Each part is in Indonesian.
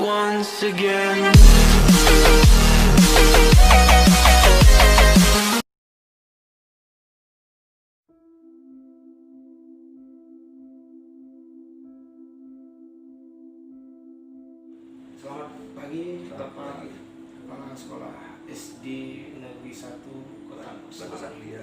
once again. Selamat pagi Bapak Kepala Sekolah SD Negeri 1 Kota Sakti ya.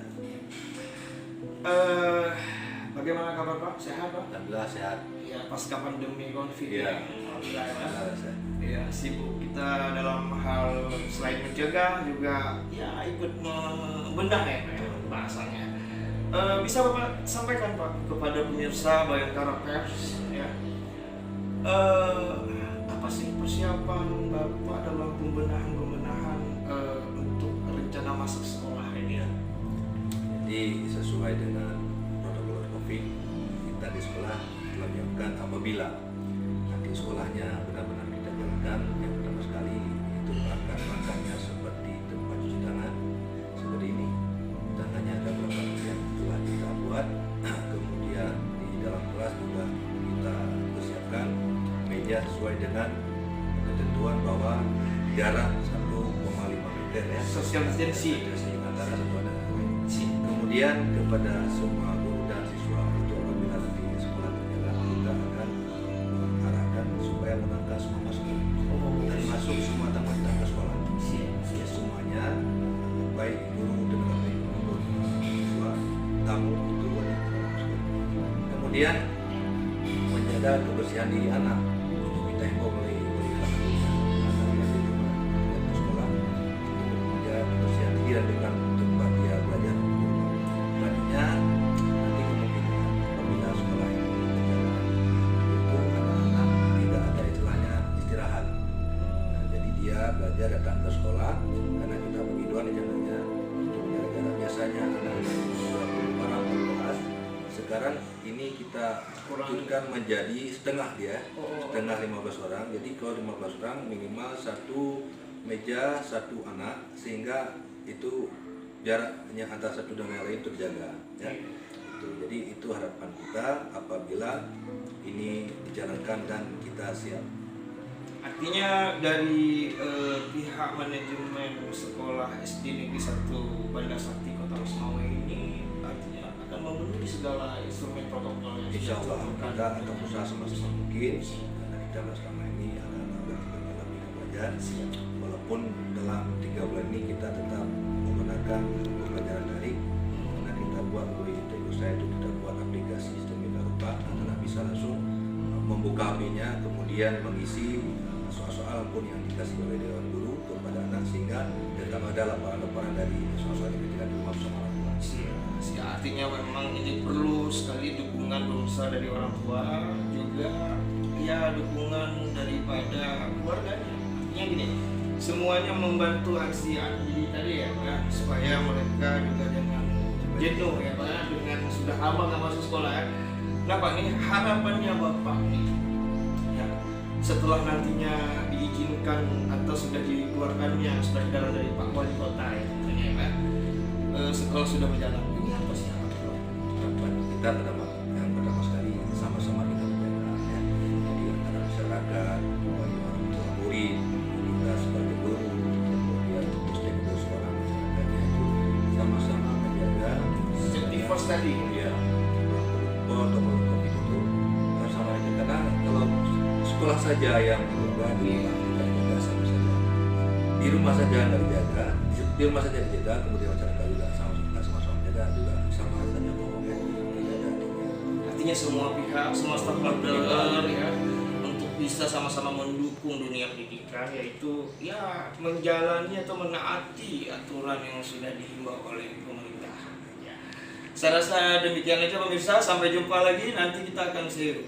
Bagaimana kabar Pak? Sehat Pak? Alhamdulillah sehat. Ya, pasca pandemi COVID Iya. Alhamdulillah ya. Alhamdulillah sehat. Ya, sibuk kita dalam hal selain mencegah juga ya ikut membedah ya Pak, ya, bahasanya. Bisa Bapak sampaikan Pak kepada pemirsa Bayangkara Pers ya. Apa sih persiapan Bapak dalam pembenahan untuk rencana masuk sekolah ini ya? Jadi sesuai dengan protokol COVID, kita di sekolah telah menyiapkan apabila nanti sekolahnya benar-benar kita jalankan, yang pertama sekali itu langkah-langkahnya seperti tempat cuci tangan seperti ini. Tangannya ada beberapa yang telah kita buat. Kemudian di dalam kelas juga kita persiapkan meja sesuai dengan ketentuan bahwa jarak 1,5 meter ya. Social distancing. Antara satu dan lain. Kemudian kepada semua guru dan siswa itu apabila nanti sekolah berjalan kita akan mengarahkan supaya menangkap semua masker dan masuk semua tamu-tamu sekolah. Ya, semuanya baik guru tenaga pendidik maupun siswa tamu itu wajib menggunakan masker. Kemudian menjaga kebersihan diri anak untuk kita himbau melalui anak yang di rumah dan ke sekolah untuk menjaga kebersihan diri dan dengan tempat dia belajar. Tadinya nanti kemungkinan apabila sekolah ini berjalan itu anak-anak tidak ada istilahnya istirahat. Nah, jadi dia belajar datang ke sekolah karena kita bagi dua nih jalannya untuk menjaga jarak. Biasanya anak-anak itu para kelas sekarang ini kita turunkan menjadi setengah dia, setengah 15 orang. Jadi kalau 15 orang minimal satu meja satu anak sehingga itu jaraknya antara satu dan yang lain terjaga ya. Jadi itu harapan kita apabila ini dijalankan dan kita siap. Artinya dari pihak manajemen sekolah SD Negeri 1 Bandar Sakti Kota Losmawe ini artinya akan memenuhi segala instrumen protokol yang Insya sudah Allah dilakukan. kita akan berusaha semaksimal mungkin karena kita selama ini anak-anak berlatih belajar walaupun dalam 3 bulan ini kita tetap menggunakan pembelajaran daring karena kita buat saya itu kita buat aplikasi sistem rupa anak bisa langsung membuka HP-nya kemudian mengisi soal-soal pun yang dikasih oleh dewan guru kepada anak sehingga tetap ada laporan-laporan dari soal-soal yang ketika di rumah bersama orang tua. Ya, artinya memang ini perlu sekali dukungan berusaha dari orang tua juga ya dukungan daripada keluarganya. Artinya gini, semuanya membantu aksi Adi tadi ya Pak, supaya mereka juga dengan jenuh ya Pak, dengan sudah lama nggak masuk sekolah ya. Nah Pak, ini harapannya Bapak nih ya, setelah nantinya diizinkan atau sudah dikeluarkannya sudah edaran dari Pak Wali Kota ya tentunya ya Pak, sekolah sudah berjalan, ini apa sih Harapan kita yang pertama sekali sama-sama kita menjaga ya. Jadi antara masyarakat, bagi orang tua murid, kita sebagai guru, kemudian stakeholder sekolah masyarakatnya itu sama-sama menjaga safety first tadi ya protokol COVID itu sama aja karena kalau sekolah saja yang berubah di rumah kita jaga sama saja di rumah saja nggak dijaga di rumah saja dijaga kemudian masyarakat juga sama-sama menjaga juga sama saja bohong ya tidak ada artinya. artinya semua pihak, semua stakeholder ya untuk bisa sama-sama mendukung dunia pendidikan yaitu ya menjalani atau menaati aturan yang sudah dihimbau oleh pemerintah ya. Saya rasa demikian aja pemirsa, sampai jumpa lagi, nanti kita akan share